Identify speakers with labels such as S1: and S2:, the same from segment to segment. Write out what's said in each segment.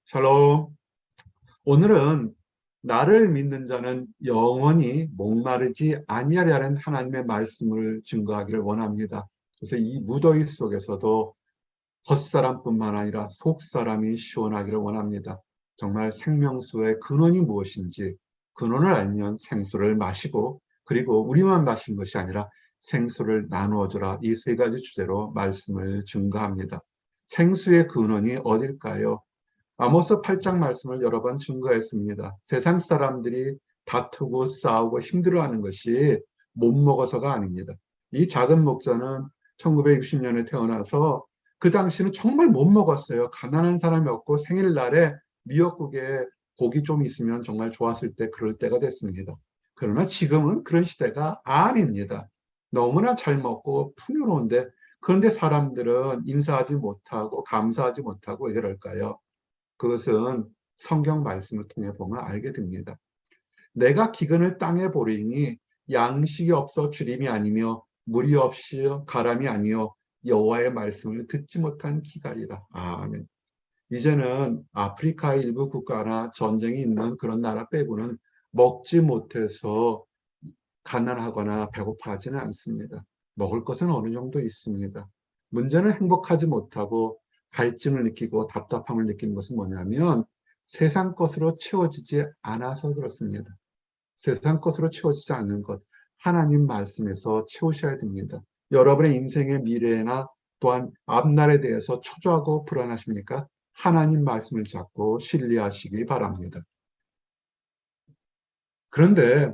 S1: 샬롬. 오늘은 나를 믿는 자는 영원히 목마르지 아니하리라는 하나님의 말씀을 증거하기를 원합니다. 그래서 이 무더위 속에서도 겉사람뿐만 아니라 속사람이 시원하기를 원합니다. 정말 생명수의 근원이 무엇인지 근원을 알면 생수를 마시고, 그리고 우리만 마신 것이 아니라 생수를 나누어 주라, 이 세 가지 주제로 말씀을 증거합니다. 생수의 근원이 어딜까요? 아모스 8장 말씀을 여러 번 증거했습니다. 세상 사람들이 다투고 싸우고 힘들어하는 것이 못 먹어서가 아닙니다. 이 작은 목자는 1960년에 태어나서 그 당시는 정말 못 먹었어요. 가난한 사람이 없고 생일날에 미역국에 고기 좀 있으면 정말 좋았을 때, 그럴 때가 됐습니다. 그러나 지금은 그런 시대가 아닙니다. 너무나 잘 먹고 풍요로운데, 그런데 사람들은 인사하지 못하고 감사하지 못하고 왜 그럴까요? 그것은 성경 말씀을 통해 보면 알게 됩니다. 내가 기근을 땅에 보리니 양식이 없어 주림이 아니며 물이 없이 가람이 아니요 여호와의 말씀을 듣지 못한 기갈이라. 아멘. 이제는 아프리카의 일부 국가나 전쟁이 있는 그런 나라 빼고는 먹지 못해서 가난하거나 배고파하지는 않습니다. 먹을 것은 어느 정도 있습니다. 문제는 행복하지 못하고 갈증을 느끼고 답답함을 느끼는 것은 뭐냐면 세상 것으로 채워지지 않아서 그렇습니다. 세상 것으로 채워지지 않는 것, 하나님 말씀에서 채우셔야 됩니다. 여러분의 인생의 미래나 또한 앞날에 대해서 초조하고 불안하십니까? 하나님 말씀을 잡고 신뢰하시기 바랍니다. 그런데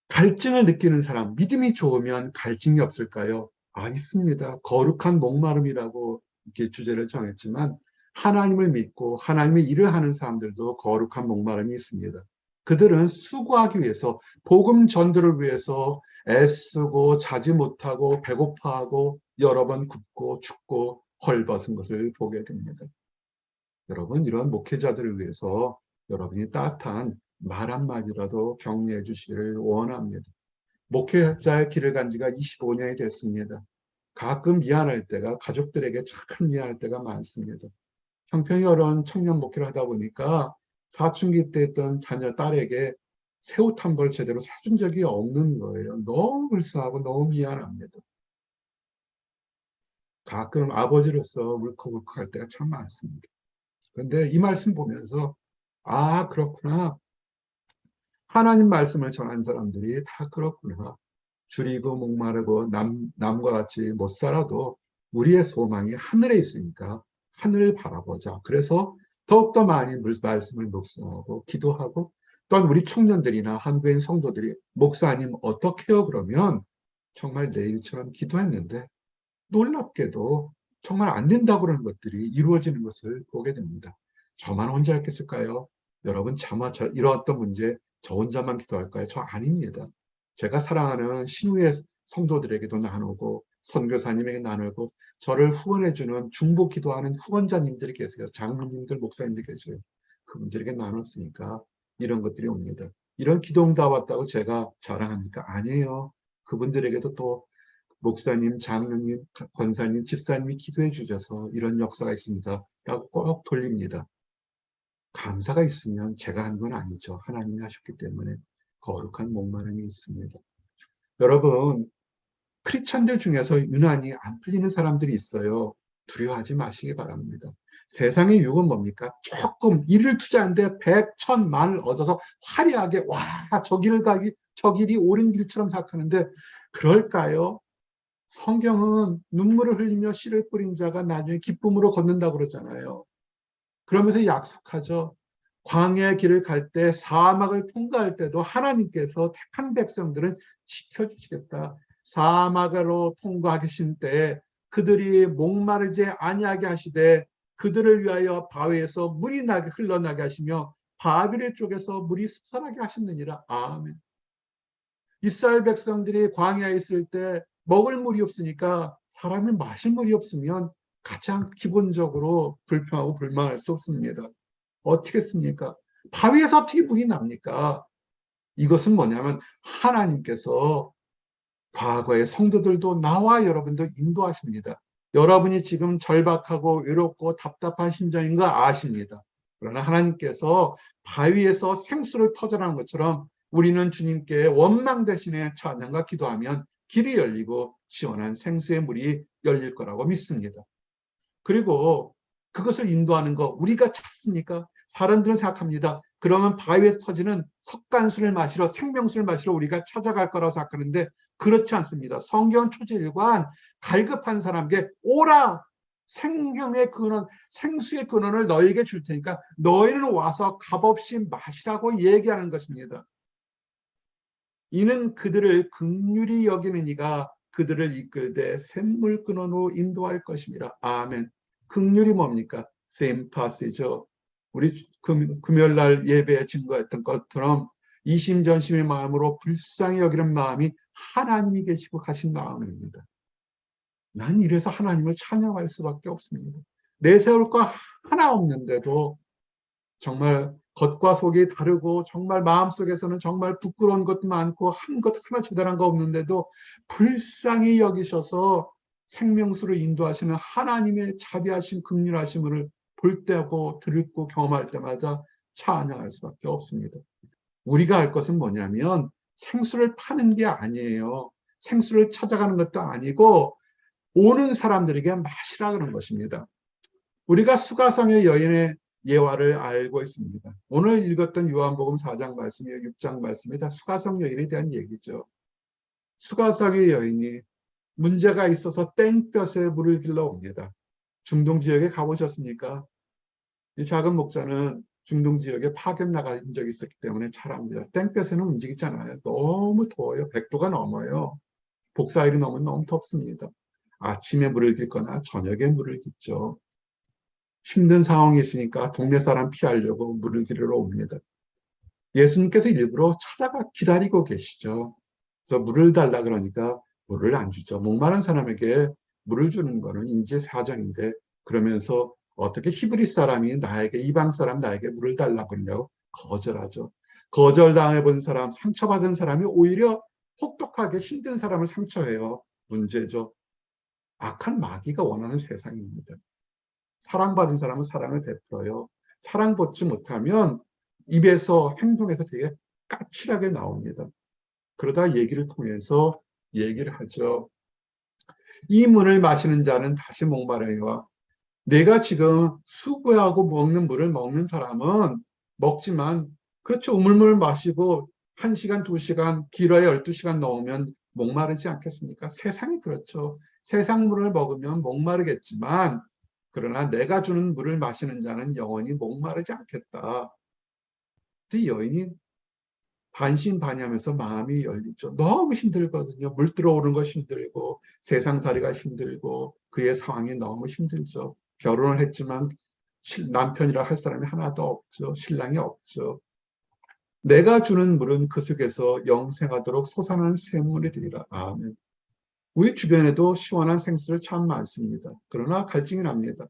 S1: 갈증을 느끼는 사람, 믿음이 좋으면 갈증이 없을까요? 있습니다. 거룩한 목마름이라고 이렇게 주제를 정했지만, 하나님을 믿고 하나님의 일을 하는 사람들도 거룩한 목마름이 있습니다. 그들은 수고하기 위해서, 복음 전도를 위해서 애쓰고 자지 못하고 배고파하고 여러 번 굽고 죽고 헐벗은 것을 보게 됩니다. 여러분, 이런 목회자들을 위해서 여러분이 따뜻한 말 한마디라도 격려해 주시기를 원합니다. 목회자의 길을 간 지가 25년이 됐습니다. 가끔 미안할 때가, 가족들에게 참 미안할 때가 많습니다. 형편이 어려운 청년 목회를 하다 보니까 사춘기 때 했던 자녀 딸에게 새옷 한 벌 제대로 사준 적이 없는 거예요. 너무 불쌍하고 너무 미안합니다. 가끔 아버지로서 울컥울컥할 때가 참 많습니다. 그런데 이 말씀 보면서, 그렇구나. 하나님 말씀을 전한 사람들이 다 그렇구나. 줄이고 목마르고 남과 같이 못 살아도 우리의 소망이 하늘에 있으니까 하늘을 바라보자. 그래서 더욱더 많이 말씀을 묵상하고 기도하고, 또한 우리 청년들이나 한국인 성도들이 목사님 어떻게 해요? 그러면 정말 내일처럼 기도했는데 놀랍게도 정말 안 된다고 그러는 것들이 이루어지는 것을 보게 됩니다. 저만 혼자 했겠을까요? 여러분 차마 이런 어떤 문제 저 혼자만 기도할까요? 저 아닙니다. 제가 사랑하는 신우의 성도들에게도 나누고 선교사님에게 나누고 저를 후원해주는 중보 기도하는 후원자님들이 계세요. 장로님들, 목사님들 계세요. 그분들에게 나눴으니까 이런 것들이 옵니다. 이런 기도응답 왔다고 제가 자랑합니까? 아니에요. 그분들에게도 또 목사님, 장로님, 권사님, 집사님이 기도해 주셔서 이런 역사가 있습니다 라고 꼭 돌립니다. 감사가 있으면 제가 한 건 아니죠. 하나님이 하셨기 때문에 거룩한 목마름이 있습니다. 여러분, 크리스찬들 중에서 유난히 안 풀리는 사람들이 있어요. 두려워하지 마시기 바랍니다. 세상의 유혹은 뭡니까? 조금 일을 투자하는데 100, 1000, 만을 얻어서 화려하게 저 길을 가기, 저 길이 옳은 길처럼 생각하는데 그럴까요? 성경은 눈물을 흘리며 씨를 뿌린 자가 나중에 기쁨으로 걷는다고 그러잖아요. 그러면서 약속하죠. 광야의 길을 갈 때, 사막을 통과할 때도 하나님께서 택한 백성들은 지켜주시겠다. 사막으로 통과하신 때에 그들이 목마르지 아니하게 하시되 그들을 위하여 바위에서 물이 나게 흘러나게 하시며 바위를 쪼개서 물이 솟아나게 하셨느니라. 아멘. 이스라엘 백성들이 광야에 있을 때 먹을 물이 없으니까, 사람이 마실 물이 없으면 가장 기본적으로 불평하고 불만할 수 없습니다. 어떻게 했습니까? 바위에서 어떻게 물이 납니까? 이것은 뭐냐면 하나님께서 과거의 성도들도 나와 여러분도 인도하십니다. 여러분이 지금 절박하고 외롭고 답답한 심정인 거 아십니다. 그러나 하나님께서 바위에서 생수를 터져나온 것처럼 우리는 주님께 원망 대신에 찬양과 기도하면 길이 열리고 시원한 생수의 물이 열릴 거라고 믿습니다. 그리고 그것을 인도하는 거 우리가 찾습니까? 사람들은 생각합니다. 그러면 바위에서 터지는 석간수를 마시러, 생명수를 마시러 우리가 찾아갈 거라고 생각하는데 그렇지 않습니다. 성경 초지일관 갈급한 사람에게 오라, 생명의 근원, 생수의 근원을 너에게 줄 테니까 너희는 와서 값없이 마시라고 얘기하는 것입니다. 이는 그들을 긍휼히 여기는 이가 그들을 이끌되 샘물 근원으로 인도할 것입니다. 아멘. 긍휼이 뭡니까? 셈파시죠. 우리 금요일 날 예배에 증거했던 것처럼 이심전심의 마음으로 불쌍히 여기는 마음이 하나님이 계시고 가신 마음입니다. 난 이래서 하나님을 찬양할 수밖에 없습니다. 내세울 거 하나 없는데도 정말 겉과 속이 다르고 정말 마음속에서는 정말 부끄러운 것도 많고 한 것 하나 제대로한 거 없는데도 불쌍히 여기셔서 생명수로 인도하시는 하나님의 자비하심 긍휼하심을 볼 때고 듣고 경험할 때마다 찬양할 수밖에 없습니다. 우리가 할 것은 뭐냐면 생수를 파는 게 아니에요. 생수를 찾아가는 것도 아니고 오는 사람들에게 마시라 그런 것입니다. 우리가 수가성의 여인의 예화를 알고 있습니다. 오늘 읽었던 요한복음 4장 말씀이 6장 말씀이 다 수가성 여인에 대한 얘기죠. 수가성의 여인이 문제가 있어서 땡볕에 물을 길러 옵니다. 중동 지역에 가보셨습니까? 이 작은 목자는 중동 지역에 파견 나간 적이 있었기 때문에 잘 압니다. 땡볕에는 움직이잖아요. 너무 더워요. 100도가 넘어요. 복사일이 넘으면 너무 덥습니다. 아침에 물을 깃거나 저녁에 물을 깃죠. 힘든 상황이 있으니까 동네 사람 피하려고 물을 기르러 옵니다. 예수님께서 일부러 찾아가 기다리고 계시죠. 그래서 물을 달라 그러니까 물을 안 주죠. 목마른 사람에게 물을 주는 거는 인지사정인데 그러면서 어떻게 히브리 사람이 나에게 이방 사람 나에게 물을 달라고 그러냐고 거절하죠. 거절당해 본 사람, 상처받은 사람이 오히려 혹독하게 힘든 사람을 상처해요. 문제죠. 악한 마귀가 원하는 세상입니다. 사랑받은 사람은 사랑을 베풀어요. 사랑받지 못하면 입에서 행동에서 되게 까칠하게 나옵니다. 그러다 얘기를 통해서 얘기를 하죠. 이 물을 마시는 자는 다시 목마르니와 내가 지금 수고하고 먹는 물을 먹는 사람은 먹지만 그렇죠. 우물물 마시고 1시간, 2시간, 길어야 12시간 넘으면 목마르지 않겠습니까? 세상이 그렇죠. 세상 물을 먹으면 목마르겠지만 그러나 내가 주는 물을 마시는 자는 영원히 목마르지 않겠다. 그 여인이 반신반의하면서 마음이 열리죠. 너무 힘들거든요. 물 들어오는 거 힘들고 세상살이가 힘들고 그의 상황이 너무 힘들죠. 결혼을 했지만 남편이라 할 사람이 하나도 없죠. 신랑이 없죠. 내가 주는 물은 그 속에서 영생하도록 솟아나는 샘물이 되리라. 아멘. 우리 주변에도 시원한 생수를 참 많습니다. 그러나 갈증이 납니다.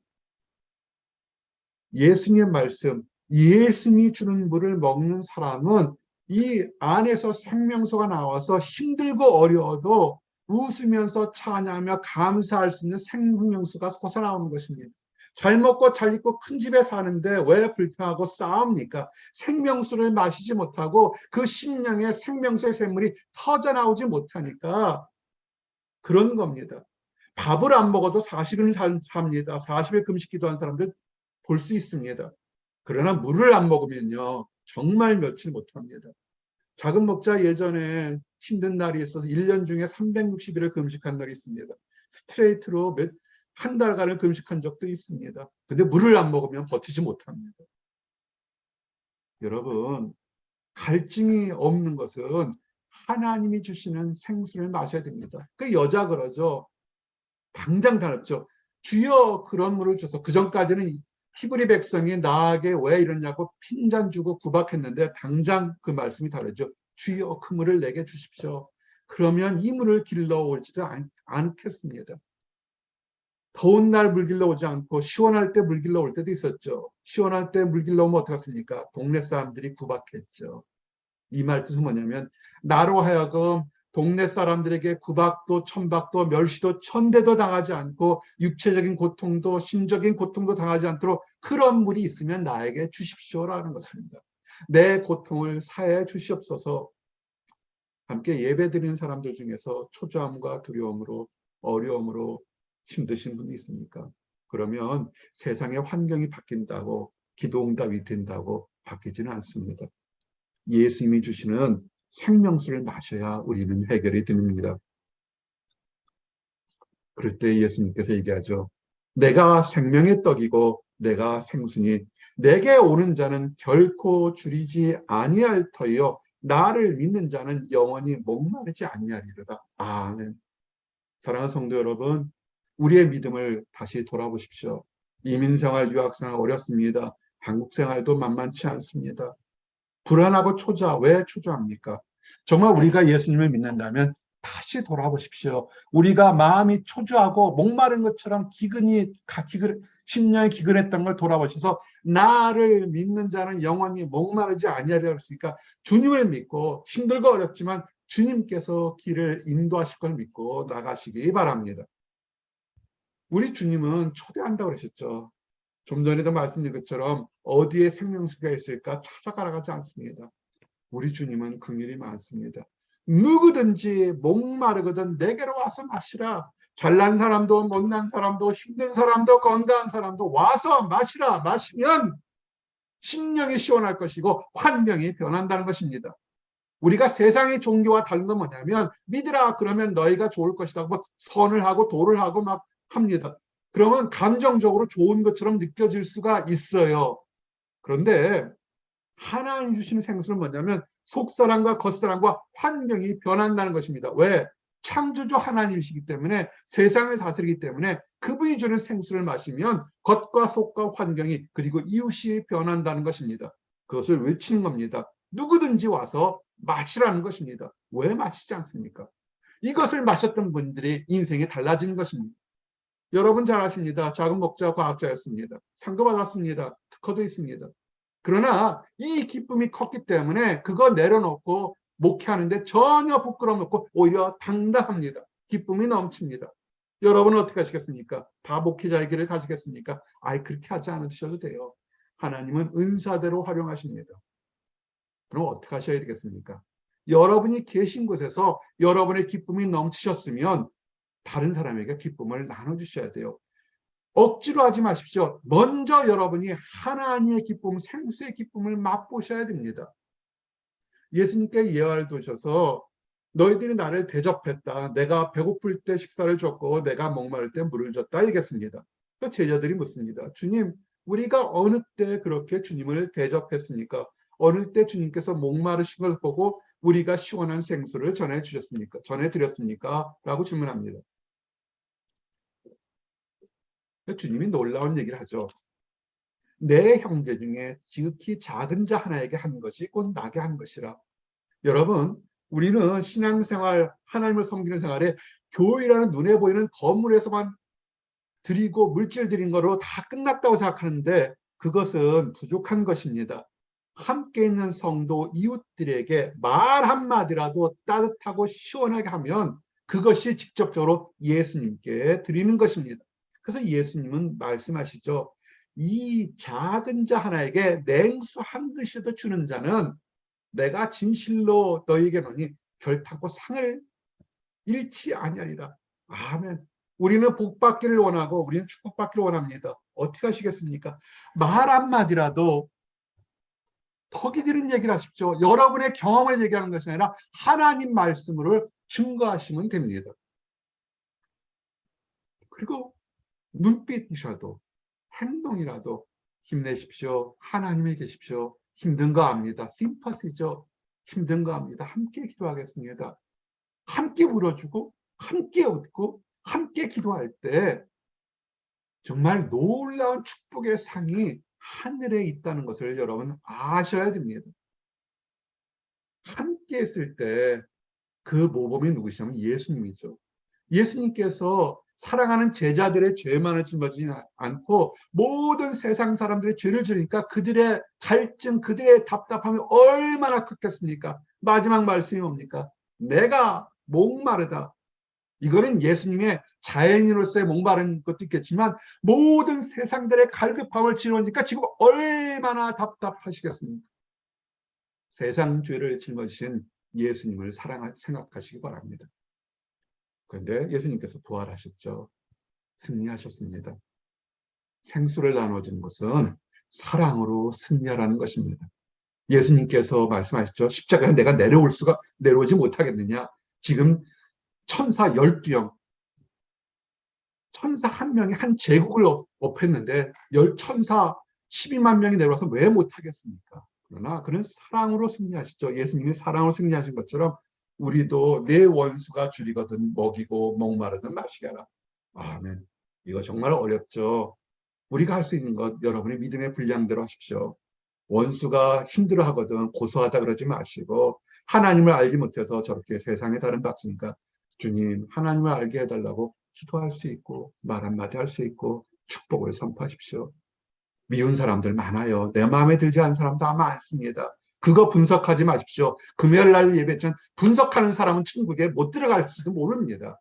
S1: 예수님의 말씀, 예수님이 주는 물을 먹는 사람은 이 안에서 생명수가 나와서 힘들고 어려워도 웃으면서 찬양하며 감사할 수 있는 생명수가 솟아나오는 것입니다. 잘 먹고 잘 입고 큰 집에 사는데 왜 불평하고 싸웁니까? 생명수를 마시지 못하고 그 심령의 생명수의 샘물이 터져나오지 못하니까 그런 겁니다. 밥을 안 먹어도 40일 삽니다. 40일 금식 기도한 사람들 볼 수 있습니다. 그러나 물을 안 먹으면요 정말 며칠 못합니다. 작은 목자 예전에 힘든 날이 있어서 1년 중에 360일을 금식한 날이 있습니다. 스트레이트로 한 달간을 금식한 적도 있습니다. 근데 물을 안 먹으면 버티지 못합니다. 여러분 갈증이 없는 것은 하나님이 주시는 생수를 마셔야 됩니다. 그 여자 그러죠. 당장 달았죠. 주여 그런 물을 줘서 그 전까지는 히브리 백성이 나에게 왜 이러냐고 핀잔 주고 구박했는데 당장 그 말씀이 다르죠. 주여 그 물을 내게 주십시오. 그러면 이 물을 길러오지도 않겠습니다. 더운 날 물 길러오지 않고 시원할 때 물 길러올 때도 있었죠. 시원할 때 물 길러오면 어떡했습니까? 동네 사람들이 구박했죠. 이 말 뜻은 뭐냐면 나로 하여금 동네 사람들에게 구박도 천박도 멸시도 천대도 당하지 않고 육체적인 고통도 심적인 고통도 당하지 않도록 그런 물이 있으면 나에게 주십시오라는 것입니다. 내 고통을 사해 주시옵소서. 함께 예배드리는 사람들 중에서 초조함과 두려움으로 어려움으로 힘드신 분이 있습니까? 그러면 세상의 환경이 바뀐다고 기도응답이 된다고 바뀌지는 않습니다. 예수님이 주시는 생명수를 마셔야 우리는 해결이 됩니다. 그럴 때 예수님께서 얘기하죠. 내가 생명의 떡이고 내가 생수니 내게 오는 자는 결코 줄이지 아니할 터이요 나를 믿는 자는 영원히 목마르지 아니하리로다. 아멘. 사랑하는 성도 여러분, 우리의 믿음을 다시 돌아보십시오. 이민생활, 유학생활 어렵습니다. 한국생활도 만만치 않습니다. 불안하고 초조하. 왜 초조합니까? 정말 우리가 예수님을 믿는다면 다시 돌아보십시오. 우리가 마음이 초조하고 목마른 것처럼 심령이 기근했던 걸 돌아보셔서 나를 믿는 자는 영원히 목마르지 아니하리라 했으니까 주님을 믿고 힘들고 어렵지만 주님께서 길을 인도하실 걸 믿고 나가시기 바랍니다. 우리 주님은 초대한다고 그러셨죠. 좀 전에도 말씀드린 것처럼 어디에 생명수가 있을까 찾아가라 하지 않습니다. 우리 주님은 긍휼이 많습니다. 누구든지 목마르거든 내게로 와서 마시라. 잘난 사람도 못난 사람도 힘든 사람도 건강한 사람도 와서 마시라. 마시면 심령이 시원할 것이고 환경이 변한다는 것입니다. 우리가 세상의 종교와 다른 건 뭐냐면 믿으라 그러면 너희가 좋을 것이다. 뭐 선을 하고 도를 하고 막 합니다. 그러면 감정적으로 좋은 것처럼 느껴질 수가 있어요. 그런데 하나님 주신 생수는 뭐냐면 속사람과 겉사람과 환경이 변한다는 것입니다. 왜? 창조주 하나님이시기 때문에 세상을 다스리기 때문에 그분이 주는 생수를 마시면 겉과 속과 환경이 그리고 이웃이 변한다는 것입니다. 그것을 외치는 겁니다. 누구든지 와서 마시라는 것입니다. 왜 마시지 않습니까? 이것을 마셨던 분들이 인생이 달라지는 것입니다. 여러분 잘 아십니다. 작은 목자 과학자였습니다. 상도 받았습니다. 특허도 있습니다. 그러나 이 기쁨이 컸기 때문에 그거 내려놓고 목회하는데 전혀 부끄러움 없고 오히려 당당합니다. 기쁨이 넘칩니다. 여러분은 어떻게 하시겠습니까? 다 목회자의 길을 가시겠습니까? 아이 그렇게 하지 않으셔도 돼요. 하나님은 은사대로 활용하십니다. 그럼 어떻게 하셔야 되겠습니까? 여러분이 계신 곳에서 여러분의 기쁨이 넘치셨으면 다른 사람에게 기쁨을 나눠주셔야 돼요. 억지로 하지 마십시오. 먼저 여러분이 하나님의 기쁨, 생수의 기쁨을 맛보셔야 됩니다. 예수님께 예화를 두셔서 너희들이 나를 대접했다. 내가 배고플 때 식사를 줬고 내가 목마를 때 물을 줬다 얘기했습니다. 그 제자들이 묻습니다. 주님, 우리가 어느 때 그렇게 주님을 대접했습니까? 어느 때 주님께서 목마르신 걸 보고 우리가 시원한 생수를 전해주셨습니까? 전해드렸습니까? 라고 질문합니다. 주님이 놀라운 얘기를 하죠. 내 형제 중에 지극히 작은 자 하나에게 한 것이 곧 나게 한 것이라. 여러분, 우리는 신앙생활, 하나님을 섬기는 생활에 교회라는 눈에 보이는 건물에서만 드리고 물질 드린 거로 다 끝났다고 생각하는데 그것은 부족한 것입니다. 함께 있는 성도 이웃들에게 말 한마디라도 따뜻하고 시원하게 하면 그것이 직접적으로 예수님께 드리는 것입니다. 그래서 예수님은 말씀하시죠. 이 작은 자 하나에게 냉수 한 그릇이라도 주는 자는 내가 진실로 너희에게 노니 결탄코 상을 잃지 아니하리라. 아멘. 우리는 복받기를 원하고 우리는 축복받기를 원합니다. 어떻게 하시겠습니까? 말 한마디라도 턱이 드는 얘기를 하십시오. 여러분의 경험을 얘기하는 것이 아니라 하나님 말씀으로 증거하시면 됩니다. 그리고 눈빛이라도 행동이라도 힘내십시오. 하나님에 계십시오. 힘든 거 압니다. 심퍼시죠. 힘든 거 압니다. 함께 기도하겠습니다. 함께 울어주고 함께 웃고 함께 기도할 때 정말 놀라운 축복의 상이 하늘에 있다는 것을 여러분 아셔야 됩니다. 함께 했을 때 그 모범이 누구시냐면 예수님이죠. 예수님께서 사랑하는 제자들의 죄만을 짊어지지 않고 모든 세상 사람들의 죄를 지으니까 그들의 갈증, 그들의 답답함이 얼마나 컸겠습니까? 마지막 말씀이 뭡니까? 내가 목마르다. 이거는 예수님의 자연인으로서의 목마른 것도 있겠지만 모든 세상들의 갈급함을 짊어지니까 지금 얼마나 답답하시겠습니까? 세상 죄를 짊어지신 예수님을 생각하시기 바랍니다. 그런데 예수님께서 부활하셨죠. 승리하셨습니다. 생수를 나눠주는 것은 사랑으로 승리하라는 것입니다. 예수님께서 말씀하셨죠. 십자가에 내가 내려오지 못하겠느냐. 지금 천사 12명, 천사 한 명이 한 제국을 업했는데 천사 12만 명이 내려와서 왜 못하겠습니까? 그러나 그는 사랑으로 승리하시죠. 예수님이 사랑으로 승리하신 것처럼 우리도 내 원수가 줄이거든 먹이고 목마르든 마시게 하라. 아멘. 이거 정말 어렵죠. 우리가 할 수 있는 것 여러분의 믿음의 분량대로 하십시오. 원수가 힘들어하거든 고소하다 그러지 마시고 하나님을 알지 못해서 저렇게 세상에 다른 박수니까 주님 하나님을 알게 해달라고 기도할 수 있고 말 한마디 할 수 있고 축복을 선포하십시오. 미운 사람들 많아요. 내 마음에 들지 않은 사람도 아마 많습니다. 그거 분석하지 마십시오. 금요일 날 예배 전 분석하는 사람은 천국에 못 들어갈지도 모릅니다.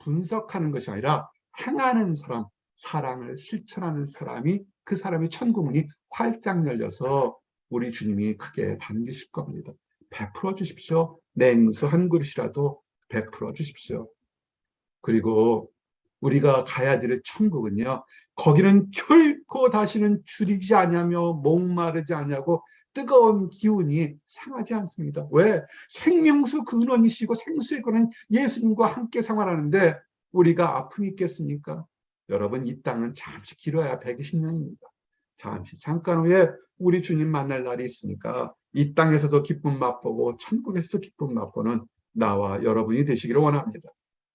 S1: 분석하는 것이 아니라 행하는 사람, 사랑을 실천하는 사람이 그 사람의 천국문이 활짝 열려서 우리 주님이 크게 반기실 겁니다. 베풀어 주십시오. 냉수 한 그릇이라도 베풀어 주십시오. 그리고 우리가 가야 될 천국은요. 거기는 결코 다시는 줄이지 않으며 목마르지 않냐고 뜨거운 기운이 상하지 않습니다. 왜? 생명수 근원이시고 생수의 근원 예수님과 함께 생활하는데 우리가 아픔이 있겠습니까? 여러분 이 땅은 잠시 길어야 120년입니다. 잠깐 후에 우리 주님 만날 날이 있으니까 이 땅에서도 기쁨 맛보고 천국에서도 기쁨 맛보는 나와 여러분이 되시기를 원합니다.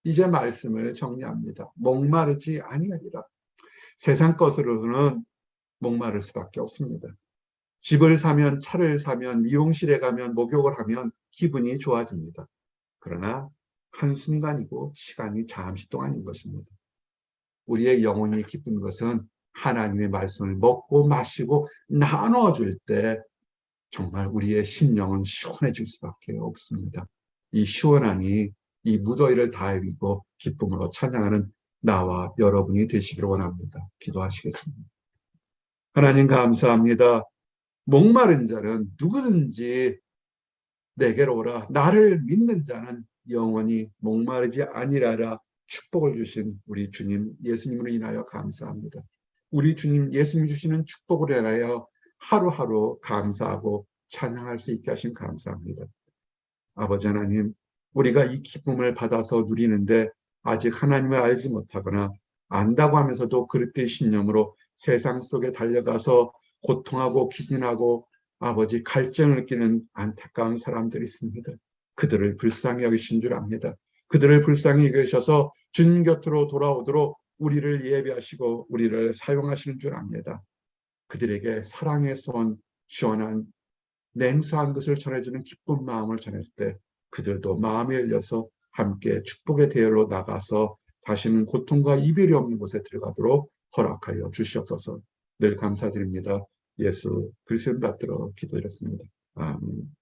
S1: 이제 말씀을 정리합니다. 목마르지 아니하리라. 세상 것으로는 목마를 수밖에 없습니다. 집을 사면, 차를 사면, 미용실에 가면, 목욕을 하면 기분이 좋아집니다. 그러나 한순간이고 시간이 잠시 동안인 것입니다. 우리의 영혼이 기쁜 것은 하나님의 말씀을 먹고 마시고 나눠줄 때 정말 우리의 심령은 시원해질 수밖에 없습니다. 이 시원함이 이 무더위를 다 이기고 기쁨으로 찬양하는 나와 여러분이 되시기를 원합니다. 기도하시겠습니다. 하나님 감사합니다. 목마른 자는 누구든지 내게로 오라. 나를 믿는 자는 영원히 목마르지 아니하리라. 축복을 주신 우리 주님 예수님으로 인하여 감사합니다. 우리 주님 예수님 주시는 축복을 인하여 하루하루 감사하고 찬양할 수 있게 하신 감사합니다. 아버지 하나님, 우리가 이 기쁨을 받아서 누리는데 아직 하나님을 알지 못하거나 안다고 하면서도 그릇된 신념으로 세상 속에 달려가서 고통하고 기진하고 아버지 갈증을 느끼는 안타까운 사람들이 있습니다. 그들을 불쌍히 여기신 줄 압니다. 그들을 불쌍히 여기셔서 주님 곁으로 돌아오도록 우리를 예배하시고 우리를 사용하시는 줄 압니다. 그들에게 사랑의 손, 시원한 냉수한 것을 전해주는 기쁜 마음을 전할 때 그들도 마음이 열려서 함께 축복의 대열로 나가서 다시는 고통과 이별이 없는 곳에 들어가도록 허락하여 주시옵소서. 늘 감사드립니다. 예수 그리스도 받들어 기도드렸습니다. 아멘.